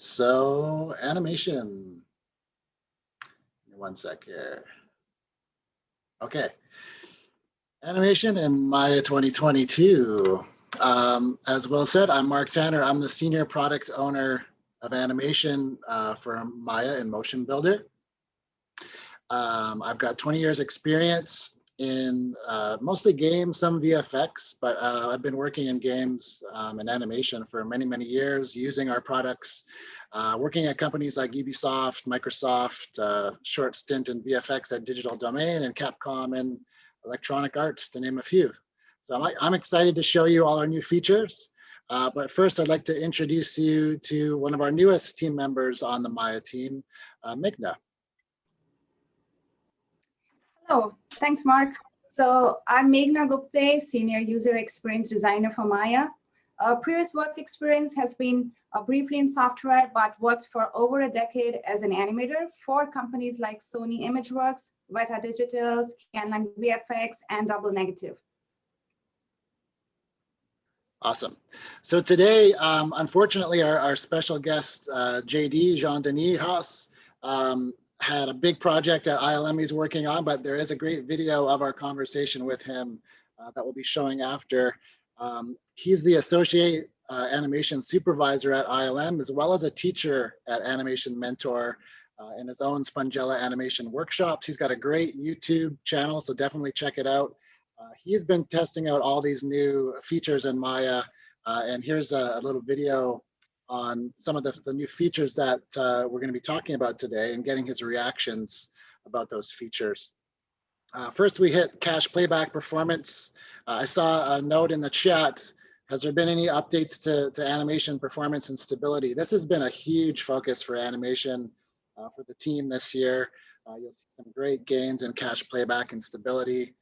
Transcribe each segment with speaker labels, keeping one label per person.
Speaker 1: So animation, give me one sec here. Okay, animation in Maya 2022. As Will said, I'm Mark Tanner. I'm the senior product owner of animation for Maya and Motion Builder. I've got 20 years experience in mostly games, some VFX, but I've been working in games and animation for many, many years using our products, working at companies like Ubisoft, Microsoft, short stint in VFX at Digital Domain and Capcom and Electronic Arts, to name a few. So I'm excited to show you all our new features. But first, I'd like to introduce you to one of our newest team members on the Maya team, Meghana.
Speaker 2: Hello, thanks, Mark. So I'm Meghana Gupte, Senior User Experience Designer for Maya. Previous work experience has been briefly in software, but worked for over a decade as an animator for companies like Sony ImageWorks, Weta Digital, Scanline VFX, and Double Negative.
Speaker 1: Awesome. So today, unfortunately, our special guest, Jean-Denis Haas, had a big project at ILM he's working on, but there is a great video of our conversation with him that we'll be showing after. He's the associate animation supervisor at ILM, as well as a teacher at Animation Mentor in his own Spongella animation workshops. He's got a great YouTube channel, so definitely check it out. He's been testing out all these new features in Maya, and here's a little video on some of the new features that we're going to be talking about today and getting his reactions about those features. First, we hit cache playback performance. I saw a note in the chat. Has there been any updates to animation performance and stability? This has been a huge focus for animation for the team this year. You'll see some great gains in cache playback and stability.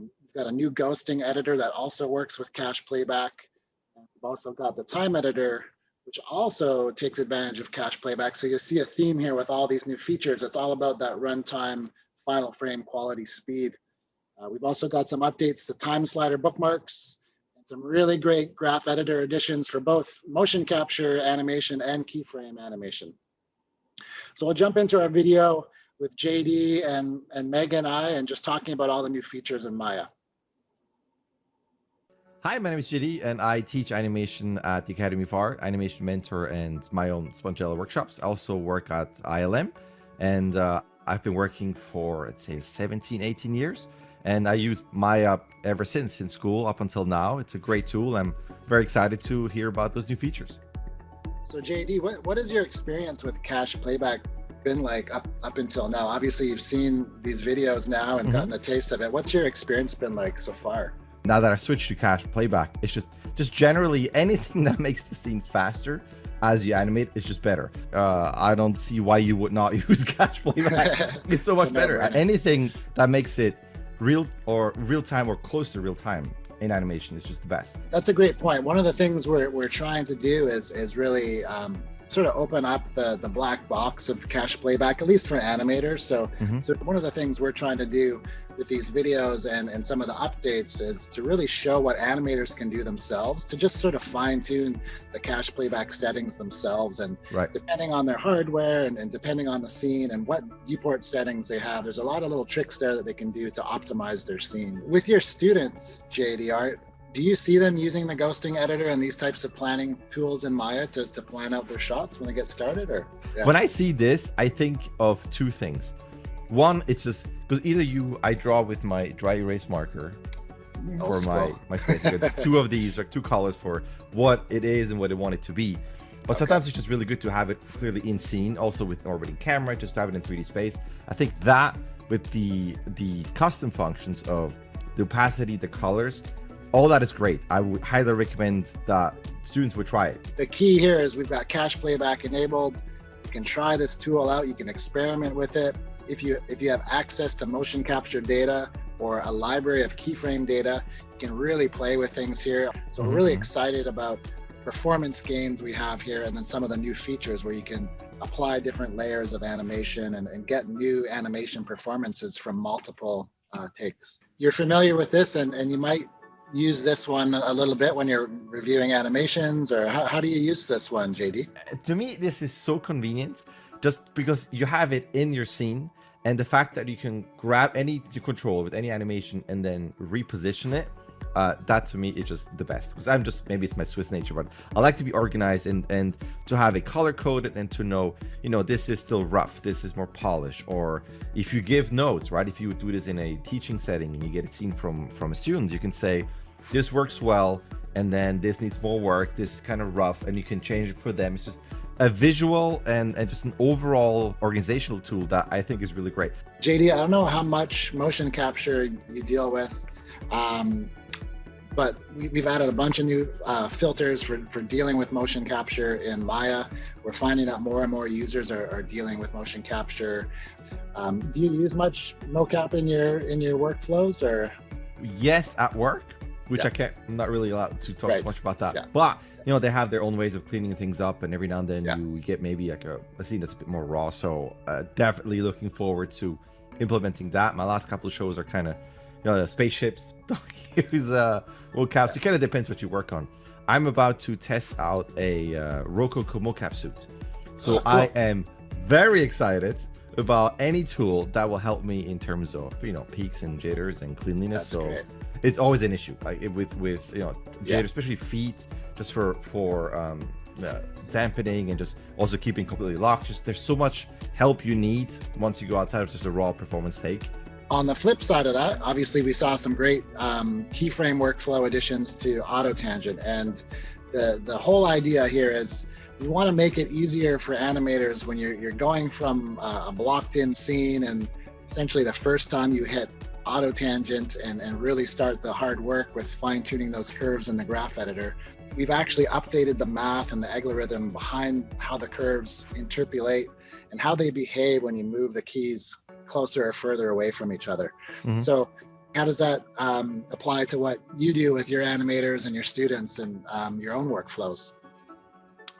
Speaker 1: We've got a new ghosting editor that also works with cache playback. We've also got the time editor, which also takes advantage of cache playback. So you'll see a theme here with all these new features. It's all about that runtime final frame quality speed. We've also got some updates to time slider bookmarks and some really great graph editor additions for both motion capture animation and keyframe animation. So we'll jump into our video with JD and Meg and I, and just talking about all the new features in Maya.
Speaker 3: Hi, my name is JD, and I teach animation at the Academy of Art, Animation Mentor, and my own Spongella workshops. I also work at ILM, and I've been working for, let's say, 17, 18 years. And I use Maya ever since in school up until now. It's a great tool. I'm very excited to hear about those new features.
Speaker 1: So JD, what has your experience with cache playback been like up until now? Obviously, you've seen these videos now and gotten a taste of it. What's your experience been like so far?
Speaker 3: Now that I switched to cache playback, it's just generally anything that makes the scene faster as you animate is just better. I don't see why you would not use cache playback. It's so much better. Anything that makes it real time or close to real time in animation is just the best.
Speaker 1: That's a great point. One of the things we're trying to do is really sort of open up the black box of cache playback, at least for animators. So one of the things we're trying to do with these videos and some of the updates is to really show what animators can do themselves, to just sort of fine tune the cache playback settings themselves. And depending on their hardware and depending on the scene and what viewport settings they have, there's a lot of little tricks there that they can do to optimize their scene. With your students, JD, do you see them using the ghosting editor and these types of planning tools in Maya to plan out their shots when they get started? Or
Speaker 3: When I see this, I think of two things. One, it's just because I draw with my dry erase marker for my space. I got two of these, or two colors for what it is and what I want it to be. But sometimes it's just really good to have it clearly in scene, also with an orbiting camera, just to have it in 3D space. I think that with the custom functions of the opacity, the colors, all that is great. I would highly recommend that students would try it.
Speaker 1: The key here is we've got cache playback enabled. You can try this tool out. You can experiment with it. If you have access to motion capture data or a library of keyframe data, you can really play with things here. So we're really excited about performance gains we have here, and then some of the new features where you can apply different layers of animation and get new animation performances from multiple takes. You're familiar with this, and you might use this one a little bit when you're reviewing animations, or how do you use this one, JD?
Speaker 3: To me, this is so convenient just because you have it in your scene, and the fact that you can grab any control with any animation and then reposition it, that to me is just the best. Because I'm just, maybe it's my Swiss nature, but I like to be organized and to have it color coded and to know, this is still rough, this is more polished. Or if you give notes, right? If you do this in a teaching setting and you get a scene from a student, you can say, this works well, and then this needs more work, this is kind of rough, and you can change it for them. It's just a visual and just an overall organizational tool that I think is really great.
Speaker 1: JD, I don't know how much motion capture you deal with, but we've added a bunch of new filters for dealing with motion capture in Maya. We're finding that more and more users are dealing with motion capture. Do you use much mocap in your workflows, or? Yes,
Speaker 3: at work. Which
Speaker 1: yeah.
Speaker 3: I'm not really allowed to talk too much about that. Yeah. But, they have their own ways of cleaning things up, and every now and then you get maybe like a scene that's a bit more raw. So definitely looking forward to implementing that. My last couple of shows are kind of, spaceships, don't use mocaps. It kind of depends what you work on. I'm about to test out a Rococo mocap suit. So cool. I am very excited about any tool that will help me in terms of, peaks and jitters and cleanliness.
Speaker 1: That's great.
Speaker 3: It's always an issue, like with jitter, especially feet, just for dampening and just also keeping completely locked. Just there's so much help you need once you go outside of just a raw performance take.
Speaker 1: On the flip side of that, obviously we saw some great keyframe workflow additions to Autotangent, and the whole idea here is we want to make it easier for animators when you're going from a blocked-in scene, and essentially the first time you hit Autotangent and really start the hard work with fine-tuning those curves in the graph editor. We've actually updated the math and the algorithm behind how the curves interpolate and how they behave when you move the keys closer or further away from each other. Mm-hmm. So how does that apply to what you do with your animators and your students and your own workflows?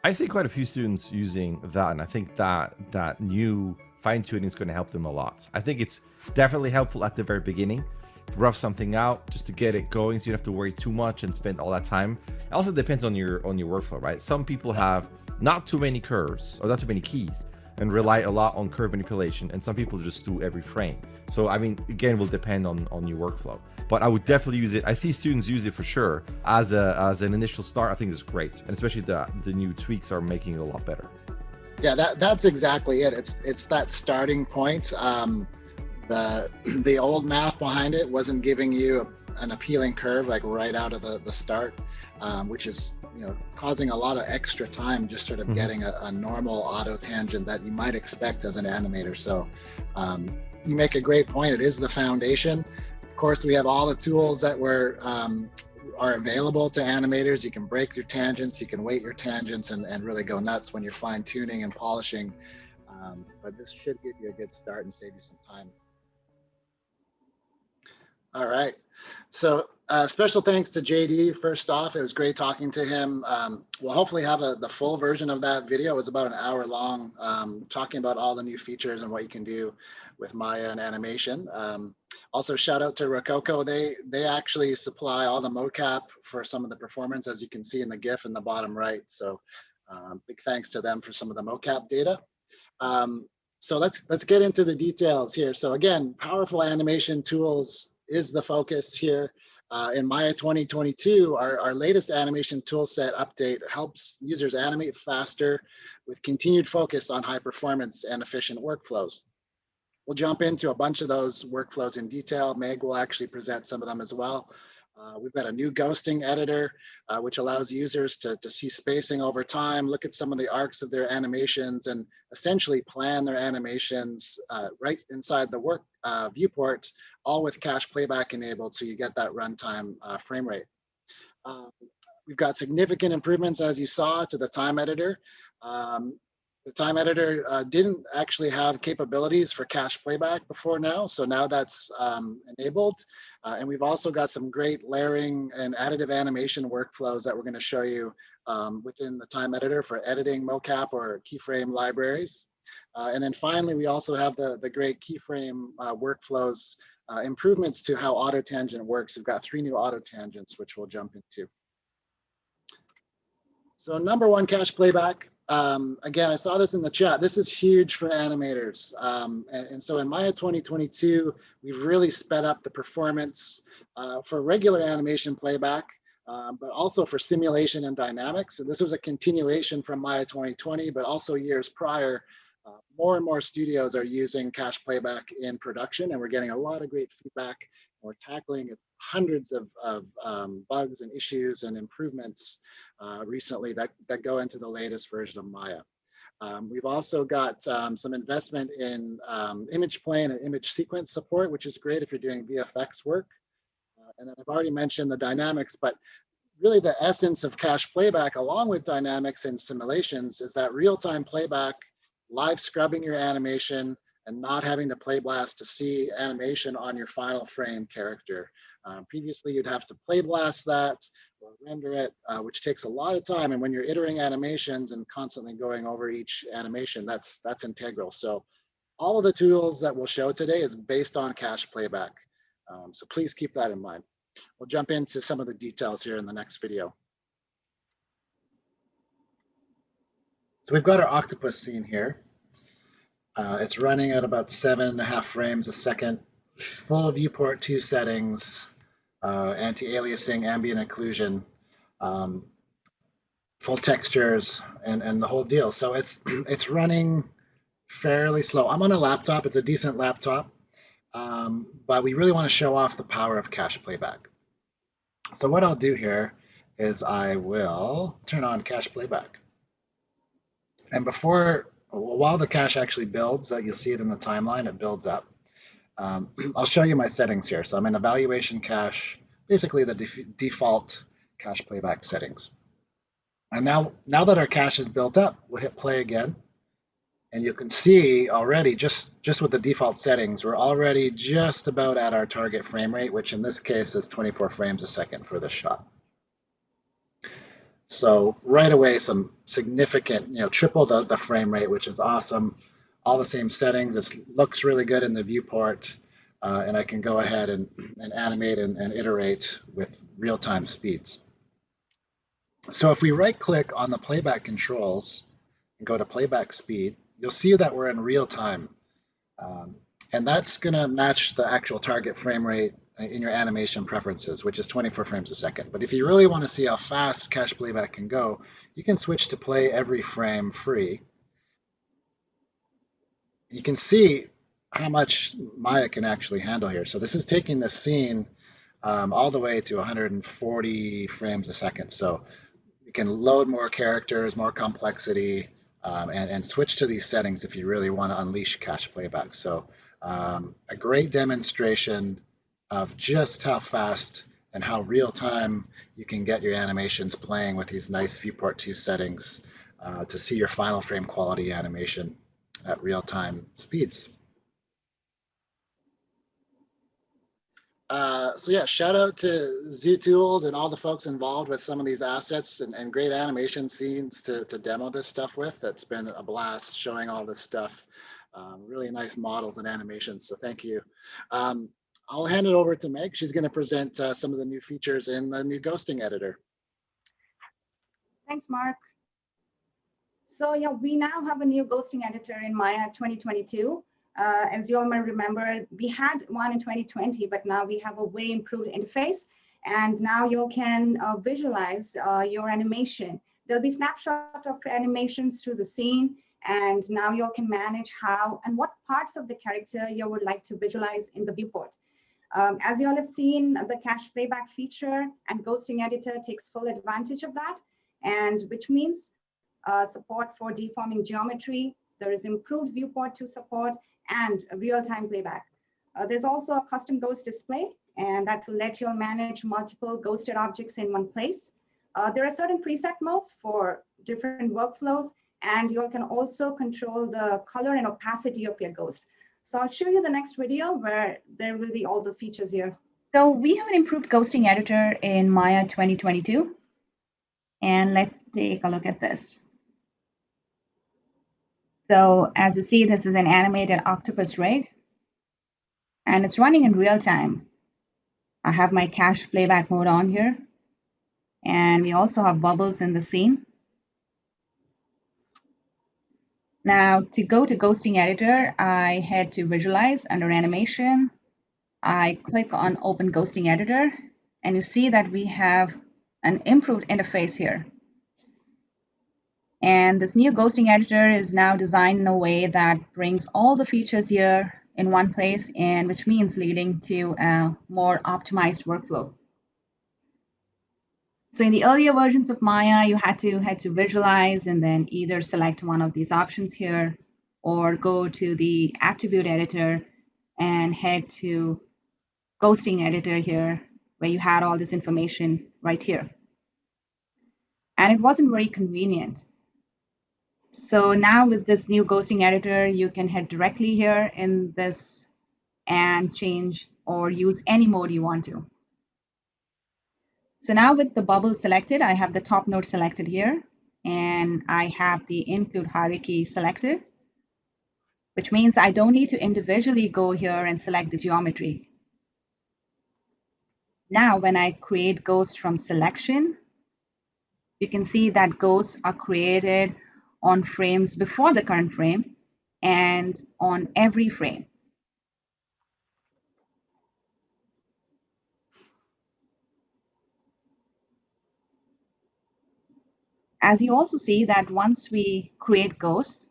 Speaker 3: I see quite a few students using that, and I think that new fine-tuning is going to help them a lot. I think it's definitely helpful at the very beginning, rough something out just to get it going, so you don't have to worry too much and spend all that time. It also depends on your workflow, right? Some people have not too many curves or not too many keys and rely a lot on curve manipulation, and some people just do every frame. So I mean, again, will depend on your workflow. But I would definitely use it. I see students use it for sure as an initial start. I think it's great, and especially the new tweaks are making it a lot better.
Speaker 1: Yeah, that's exactly it. It's that starting point. The old math behind it wasn't giving you an appealing curve like right out of the start, which is causing a lot of extra time just sort of getting a normal auto tangent that you might expect as an animator. So you make a great point. It is the foundation. Of course, we have all the tools that are available to animators. You can break your tangents, you can weight your tangents, and really go nuts when you're fine tuning and polishing. But this should give you a good start and save you some time. All right. So special thanks to JD. First off, it was great talking to him. We'll hopefully have the full version of that video. It was about an hour long, talking about all the new features and what you can do with Maya and animation. Also, shout out to Rococo. They actually supply all the mocap for some of the performance, as you can see in the GIF in the bottom right. So big thanks to them for some of the mocap data. So let's get into the details here. So again, powerful animation tools is the focus here. In Maya 2022, our latest animation toolset update helps users animate faster with continued focus on high performance and efficient workflows. We'll jump into a bunch of those workflows in detail. Meg will actually present some of them as well. We've got a new ghosting editor, which allows users to see spacing over time, look at some of the arcs of their animations, and essentially plan their animations right inside the work viewport, all with cache playback enabled, so you get that runtime frame rate. We've got significant improvements, as you saw, to the time editor. The time editor didn't actually have capabilities for cache playback before now, so now that's enabled. And we've also got some great layering and additive animation workflows that we're going to show you within the time editor for editing mocap or keyframe libraries. And then finally, we also have the great keyframe workflows improvements to how autotangent works. We've got 3 new autotangents, which we'll jump into. So number 1, cache playback. Again, I saw this in the chat. This is huge for animators. And so in Maya 2022, we've really sped up the performance for regular animation playback, but also for simulation and dynamics. And this was a continuation from Maya 2020, but also years prior. More and more studios are using cache playback in production, and we're getting a lot of great feedback. We're tackling hundreds of bugs and issues and improvements recently that go into the latest version of Maya. We've also got some investment in image plane and image sequence support, which is great if you're doing VFX work. And then I've already mentioned the dynamics, but really the essence of cache playback along with dynamics and simulations is that real-time playback, live scrubbing your animation, and not having to play blast to see animation on your final frame character. Previously, you'd have to play blast that or render it, which takes a lot of time. And when you're iterating animations and constantly going over each animation, that's integral. So all of the tools that we'll show today is based on cache playback. So please keep that in mind. We'll jump into some of the details here in the next video. So we've got our octopus scene here. It's running at about 7.5 frames a second, full viewport 2 settings, anti-aliasing, ambient occlusion, full textures, and the whole deal. So it's running fairly slow. I'm on a laptop. It's a decent laptop, but we really want to show off the power of cache playback. So what I'll do here is I will turn on cache playback. And while the cache actually builds, you'll see it in the timeline, it builds up. I'll show you my settings here. So I'm in evaluation cache, basically the default cache playback settings. And now that our cache is built up, we'll hit play again. And you can see already, just with the default settings, we're already just about at our target frame rate, which in this case is 24 frames a second for this shot. So right away, some significant, triple the frame rate, which is awesome. All the same settings. This looks really good in the viewport, and I can go ahead and animate and iterate with real-time speeds. So if we right-click on the playback controls and go to playback speed, you'll see that we're in real time. And that's going to match the actual target frame rate in your animation preferences, which is 24 frames a second. But if you really want to see how fast cache playback can go, you can switch to play every frame free. You can see how much Maya can actually handle here. So this is taking the scene all the way to 140 frames a second. So you can load more characters, more complexity, and switch to these settings if you really want to unleash cache playback. So a great demonstration of just how fast and how real time you can get your animations playing with these nice viewport 2 settings to see your final frame quality animation at real time speeds. So yeah, shout out to Zoo Tools and all the folks involved with some of these assets and great animation scenes to demo this stuff with. It's been a blast showing all this stuff. Really nice models and animations, so thank you. I'll hand it over to Meg. She's going to present some of the new features in the new ghosting editor.
Speaker 2: Thanks, Mark. So yeah, we now have a new ghosting editor in Maya 2022. As you all might remember, we had one in 2020, but now we have a way improved interface. And now you can visualize your animation. There'll be snapshots of animations through the scene. And now you can manage how and what parts of the character you would like to visualize in the viewport. As you all have seen, the cache playback feature and ghosting editor takes full advantage of that, and which means support for deforming geometry. There is improved viewport to support and real-time playback. There's also a custom ghost display, and that will let you all manage multiple ghosted objects in one place. There are certain preset modes for different workflows, and you all can also control the color and opacity of your ghost. So I'll show you the next video where there will be all the features here. So we have an improved ghosting editor in Maya 2022. And let's take a look at this. So as you see, this is an animated octopus rig. and it's running in real time. I have my cache playback mode on here, and we also have bubbles in the scene. Now to go to ghosting editor, I head to visualize under animation. I click on open ghosting editor, and you see that we have an improved interface here. And this new ghosting editor is now designed in a way that brings all the features here in one place, and which means leading to a more optimized workflow. So in the earlier versions of Maya, you had to head to visualize and then either select one of these options here or go to the attribute editor and head to ghosting editor here, where you had all this information right here. And it wasn't very convenient. So now with this new ghosting editor, you can head directly here in this and change or use any mode you want to. So now with the bubble selected, I have the top node selected here, and I have the include hierarchy selected, which means I don't need to individually go here and select the geometry. Now, when I create ghosts from selection, you can see that ghosts are created on frames before the current frame and on every frame. As you also see that once we create ghosts,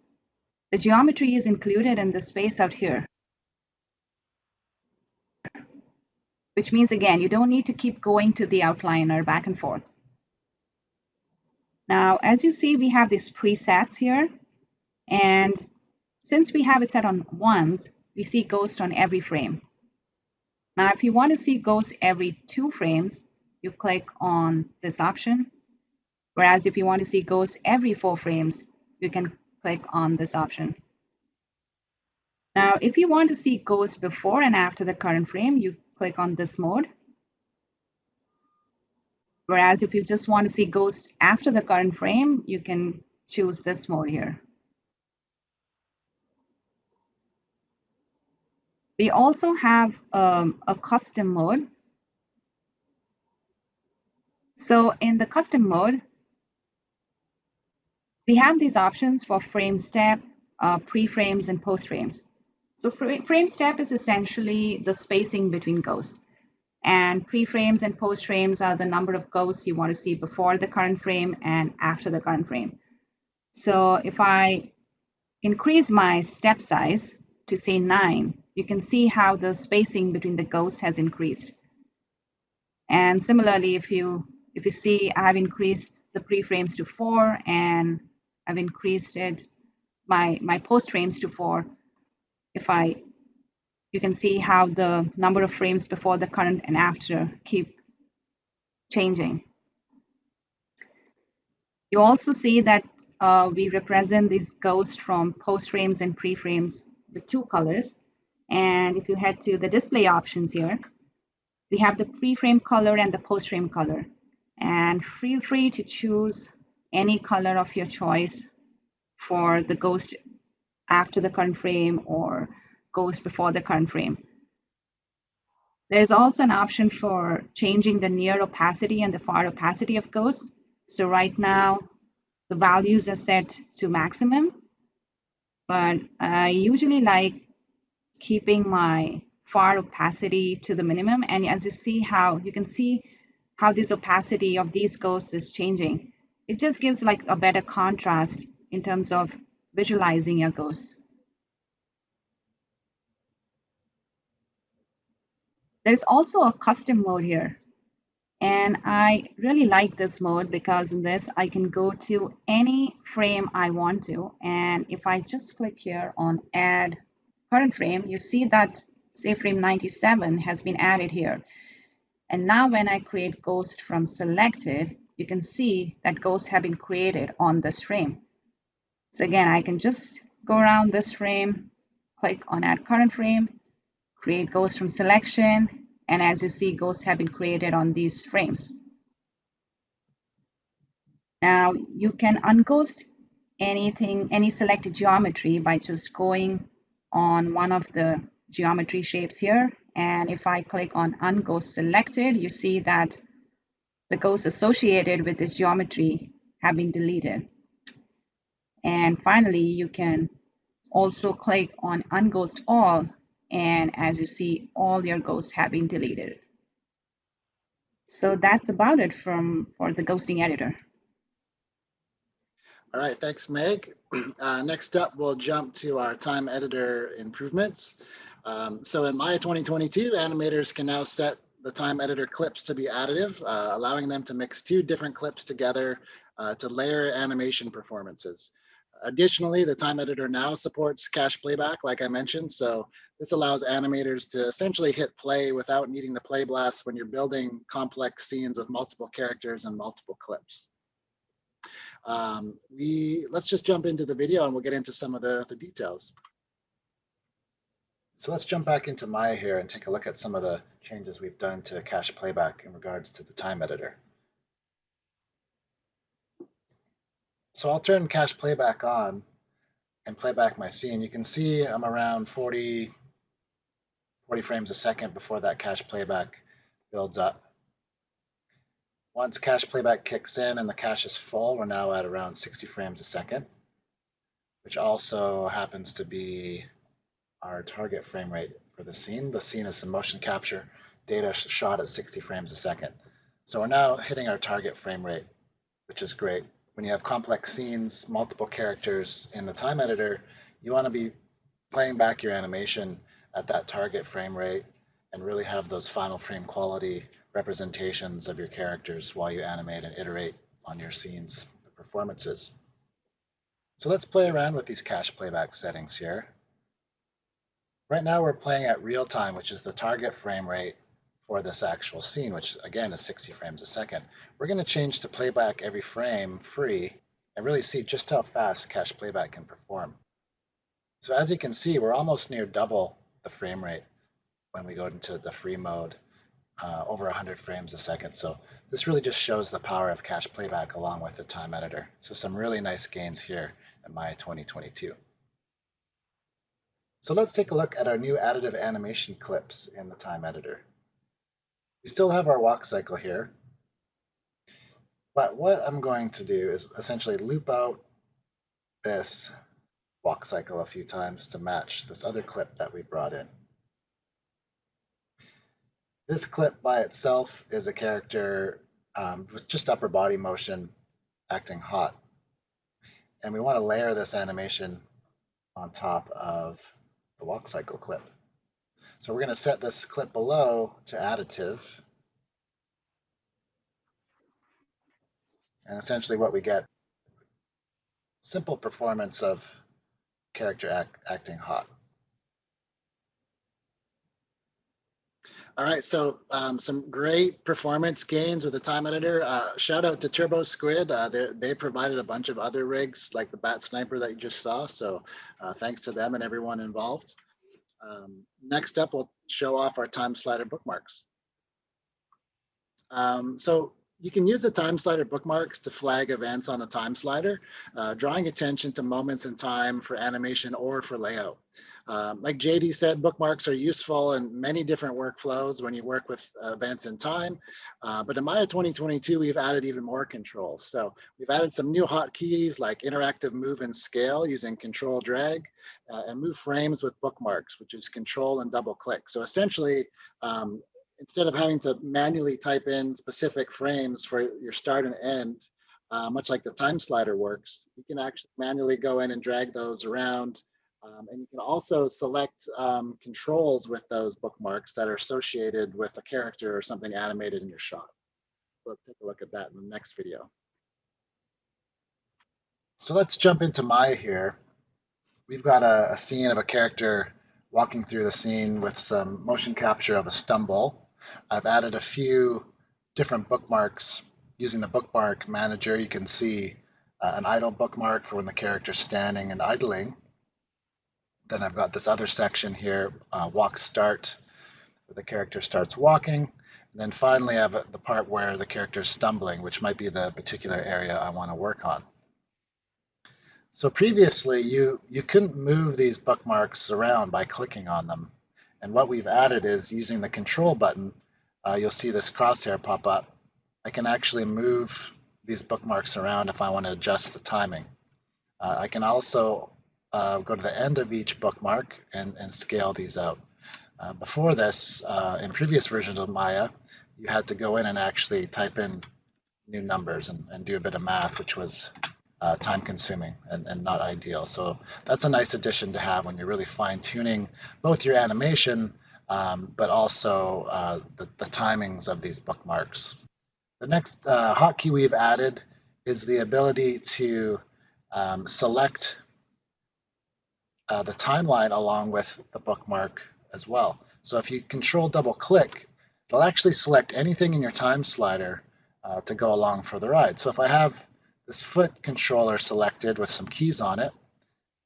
Speaker 2: the geometry is included in the space out here, which means, again, you don't need to keep going to the outliner back and forth. Now, as you see, we have these presets here, and since we have it set on ones, we see ghost on every frame. Now, if you want to see ghost every 2 frames, you click on this option. Whereas if you want to see ghost every 4 frames, you can click on this option. Now, if you want to see ghost before and after the current frame, you click on this mode. Whereas if you just want to see ghost after the current frame, you can choose this mode here. We also have a custom mode. So in the custom mode, we have these options for frame step, pre-frames, and post-frames. So frame step is essentially the spacing between ghosts. And pre-frames and post-frames are the number of ghosts you want to see before the current frame and after the current frame. So if I increase my step size to say 9, you can see how the spacing between the ghosts has increased. And similarly, if you see, I've increased the pre-frames to 4 and I've increased it my post-frames to 4. You can see how the number of frames before the current and after keep changing. You also see that we represent these ghosts from post-frames and pre-frames with 2 colors. And if you head to the display options here, we have the pre-frame color and the post-frame color. And feel free to choose any color of your choice for the ghost after the current frame or ghost before the current frame. There's also an option for changing the near opacity and the far opacity of ghosts. So right now, the values are set to maximum, but I usually like keeping my far opacity to the minimum. And as you see you can see how this opacity of these ghosts is changing. It just gives like a better contrast in terms of visualizing your ghosts. There's also a custom mode here. And I really like this mode because in this, I can go to any frame I want to. And if I just click here on add current frame, you see that say frame 97 has been added here. And now when I create ghost from selected, you can see that ghosts have been created on this frame. So again, I can just go around this frame, click on add current frame, create ghost from selection, and as you see, ghosts have been created on these frames. Now you can unghost any selected geometry by just going on one of the geometry shapes here. And if I click on Unghost Selected, you see that the ghosts associated with this geometry have been deleted. And finally, you can also click on Unghost All, and as you see, all your ghosts have been deleted. So that's about it for the ghosting editor.
Speaker 1: All right, thanks, Meg. Next up, we'll jump to our time editor improvements. So in Maya 2022, animators can now set the time editor clips to be additive, allowing them to mix two different clips together to layer animation performances. Additionally, the time editor now supports cache playback, like I mentioned. So this allows animators to essentially hit play without needing to play blast when you're building complex scenes with multiple characters and multiple clips. Let's just jump into the video and we'll get into some of the details. So let's jump back into Maya here and take a look at some of the changes we've done to cache playback in regards to the time editor. So I'll turn cache playback on and play back my scene. You can see I'm around 40 frames a second before that cache playback builds up. Once cache playback kicks in and the cache is full, we're now at around 60 frames a second, which also happens to be our target frame rate for the scene. The scene is some motion capture data shot at 60 frames a second. So we're now hitting our target frame rate, which is great. When you have complex scenes, multiple characters in the time editor, you want to be playing back your animation at that target frame rate and really have those final frame quality representations of your characters while you animate and iterate on your scenes, the performances. So let's play around with these cache playback settings here. Right now we're playing at real time, which is the target frame rate for this actual scene, which again is 60 frames a second. We're going to change to playback every frame free and really see just how fast cache playback can perform. So as you can see, we're almost near double the frame rate when we go into the free mode, over 100 frames a second. So this really just shows the power of cache playback along with the time editor. So some really nice gains here in Maya 2022. So let's take a look at our new additive animation clips in the time editor. We still have our walk cycle here, but what I'm going to do is essentially loop out this walk cycle a few times to match this other clip that we brought in. This clip by itself is a character with just upper body motion acting hot. And we want to layer this animation on top of the walk cycle clip. So we're going to set this clip below to additive. And essentially what we get, simple performance of character acting hot. All right, so some great performance gains with the time editor. Shout out to Turbo Squid. They provided a bunch of other rigs like the Bat Sniper that you just saw. So thanks to them and everyone involved. Next up, we'll show off our time slider bookmarks. So you can use the time slider bookmarks to flag events on the time slider, drawing attention to moments in time for animation or for layout. Like JD said, bookmarks are useful in many different workflows when you work with events in time. But in Maya 2022, we've added even more controls. So we've added some new hotkeys like interactive move and scale using control drag and move frames with bookmarks, which is control and double click. So essentially, instead of having to manually type in specific frames for your start and end, much like the time slider works, you can actually manually go in and drag those around. And you can also select controls with those bookmarks that are associated with a character or something animated in your shot. We'll take a look at that in the next video. So let's jump into Maya here. We've got a scene of a character walking through the scene with some motion capture of a stumble. I've added a few different bookmarks using the bookmark manager. You can see an idle bookmark for when the character's standing and idling. Then I've got this other section here, walk start, where the character starts walking. And then finally, I have the part where the character's stumbling, which might be the particular area I want to work on. So previously, you couldn't move these bookmarks around by clicking on them. And what we've added is using the control button, you'll see this crosshair pop up. I can actually move these bookmarks around if I want to adjust the timing. I can also go to the end of each bookmark and scale these out. Before this, in previous versions of Maya, you had to go in and actually type in new numbers and do a bit of math, which was time consuming and not ideal. So that's a nice addition to have when you're really fine tuning both your animation, but also the timings of these bookmarks. The next hotkey we've added is the ability to select the timeline along with the bookmark as well. So if you control double click, it'll actually select anything in your time slider to go along for the ride. So if I have this foot controller selected with some keys on it,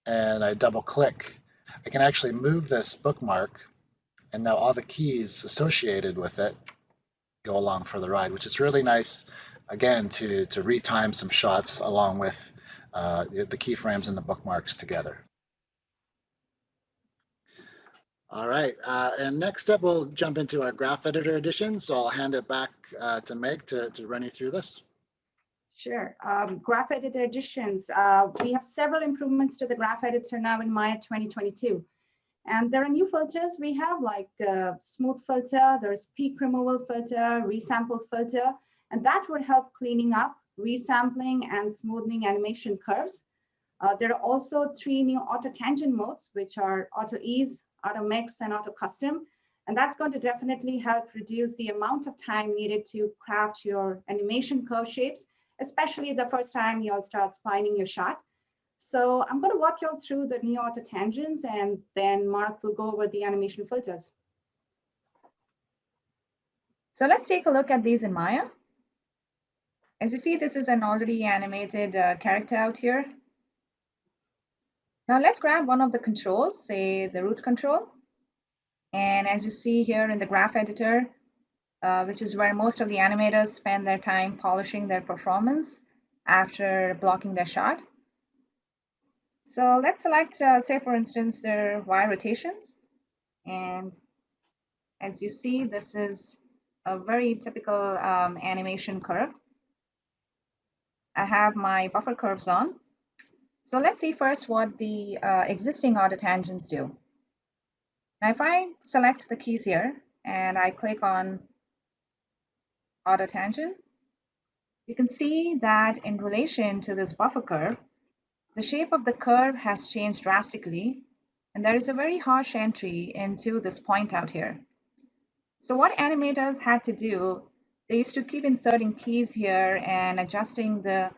Speaker 1: and I double click, I can actually move this bookmark, and now all the keys associated with it go along for the ride, which is really nice, again, to retime some shots along with the keyframes and the bookmarks together. All right, and next up, we'll jump into our graph editor edition. So I'll hand it back to Meg to run you through this.
Speaker 2: Sure. Graph editor additions. We have several improvements to the graph editor now in Maya 2022. And there are new filters we have, like smooth filter, there's peak removal filter, resample filter, and that would help cleaning up, resampling, and smoothing animation curves. There are also 3 new auto tangent modes, which are auto ease, auto mix, and auto custom. And that's going to definitely help reduce the amount of time needed to craft your animation curve shapes, especially the first time you'll start spining your shot. So I'm going to walk you all through the new auto tangents, and then Mark will go over the animation filters.
Speaker 4: So let's take a look at these in Maya. As you see, this is an already animated character out here. Now let's grab one of the controls, say the root control. And as you see here in the graph editor, which is where most of the animators spend their time polishing their performance after blocking their shot. So let's select, say for instance, their Y rotations. And as you see, this is a very typical animation curve. I have my buffer curves on. So let's see first what the existing auto tangents do. Now, if I select the keys here and I click on auto tangent, you can see that in relation to this buffer curve, the shape of the curve has changed drastically, and there is a very harsh entry into this point out here. So what animators had to do, they used to keep inserting keys here and adjusting the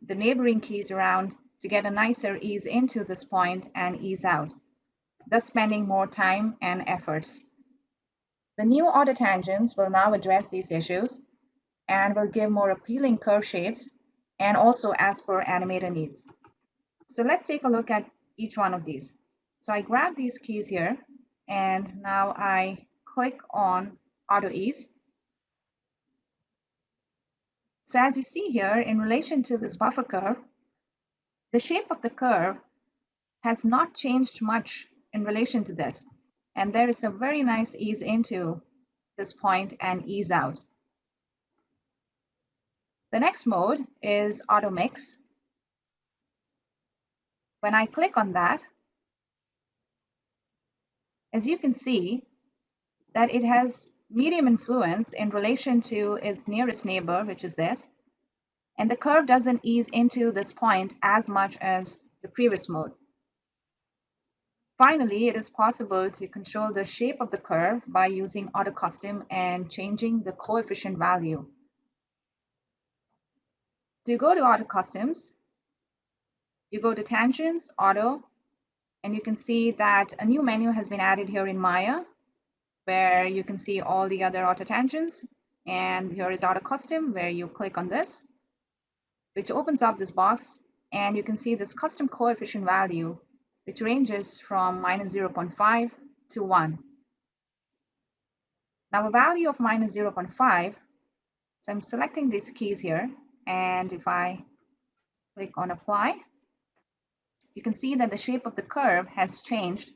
Speaker 4: neighboring keys around to get a nicer ease into this point and ease out, thus spending more time and efforts. The new auto tangents will now address these issues and will give more appealing curve shapes, and also as per animator needs. So let's take a look at each one of these. So I grab these keys here, and now I click on auto ease. So as you see here, in relation to this buffer curve, the shape of the curve has not changed much in relation to this. And there is a very nice ease into this point and ease out. The next mode is auto mix. When I click on that, as you can see that it has medium influence in relation to its nearest neighbor, which is this, and the curve doesn't ease into this point as much as the previous mode. Finally, it is possible to control the shape of the curve by using auto custom and changing the coefficient value. To go to auto customs, you go to tangents, auto, and you can see that a new menu has been added here in Maya, where you can see all the other auto tangents. And here is auto custom, where you click on this, which opens up this box, and you can see this custom coefficient value, which ranges from -0.5 to 1. Now a value of -0.5, so I'm selecting these keys here, and if I click on apply, you can see that the shape of the curve has changed,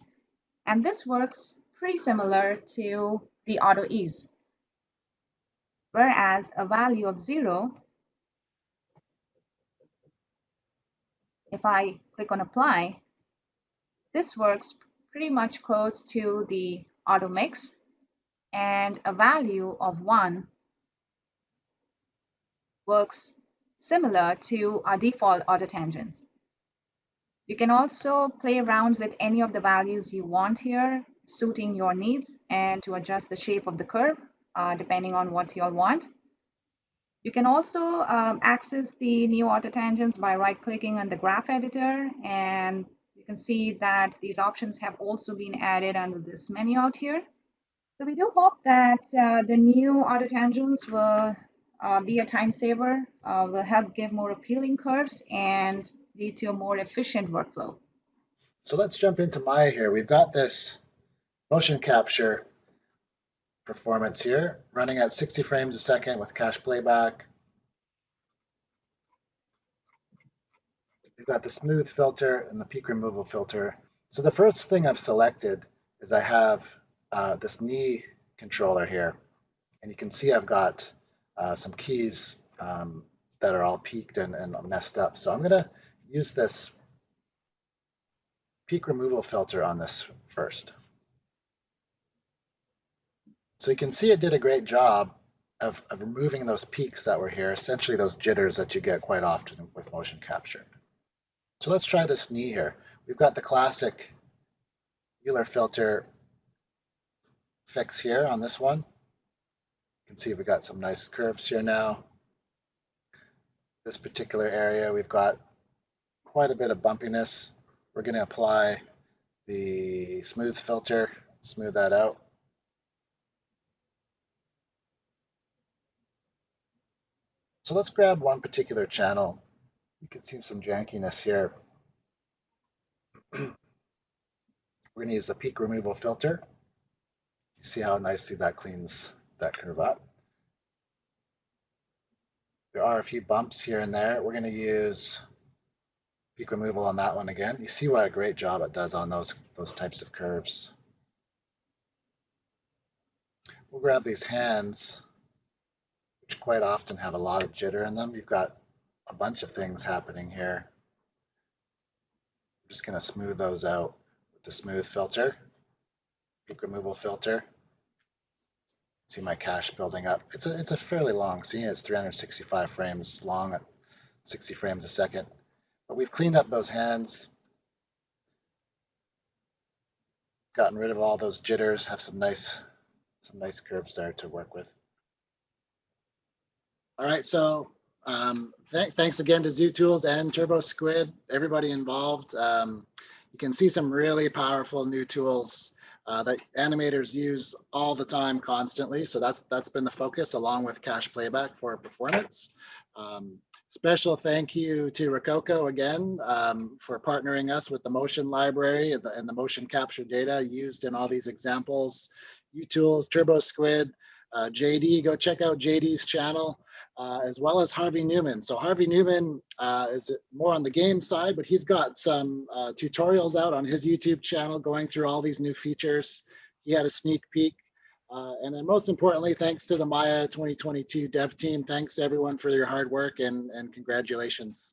Speaker 4: and this works pretty similar to the auto ease. Whereas a value of 0, if I click on apply, this works pretty much close to the auto mix, and a value of 1 works similar to our default auto tangents. You can also play around with any of the values you want here, suiting your needs, and to adjust the shape of the curve, depending on what you'll want. You can also access the new auto tangents by right-clicking on the graph editor, and you can see that these options have also been added under this menu out here. So we do hope that the new auto tangents will be a time saver, will help give more appealing curves and lead to a more efficient workflow.
Speaker 1: So let's jump into Maya here. We've got this motion capture performance here running at 60 frames a second with cache playback. We've got the smooth filter and the peak removal filter. So the first thing I've selected is I have this knee controller here. And you can see I've got some keys that are all peaked and messed up. So I'm going to use this peak removal filter on this first. So you can see it did a great job of removing those peaks that were here, essentially those jitters that you get quite often with motion capture. So let's try this knee here. We've got the classic Euler filter fix here on this one. You can see we've got some nice curves here now. This particular area, we've got quite a bit of bumpiness. We're going to apply the smooth filter, smooth that out. So let's grab one particular channel. You can see some jankiness here. We're going to use the peak removal filter. You see how nicely that cleans that curve up. There are a few bumps here and there. We're going to use peak removal on that one again. You see what a great job it does on those types of curves. We'll grab these hands, which quite often have a lot of jitter in them. You've got a bunch of things happening here. I'm just going to smooth those out with the smooth filter, peak removal filter. See my cache building up. It's a fairly long scene. It's 365 frames long at 60 frames a second. But we've cleaned up those hands, gotten rid of all those jitters, have some nice curves there to work with. All right, so thanks again to ZooTools and Turbo Squid, everybody involved. You can see some really powerful new tools that animators use all the time, constantly. So that's been the focus, along with cache playback for performance. Special thank you to Rococo again for partnering us with the motion library and the motion capture data used in all these examples. ZooTools, Turbo Squid, JD, go check out JD's channel, as well as Harvey Newman. So Harvey Newman is more on the game side, but he's got some tutorials out on his YouTube channel going through all these new features. He had a sneak peek. And then most importantly, thanks to the Maya 2022 dev team. Thanks everyone for your hard work and congratulations.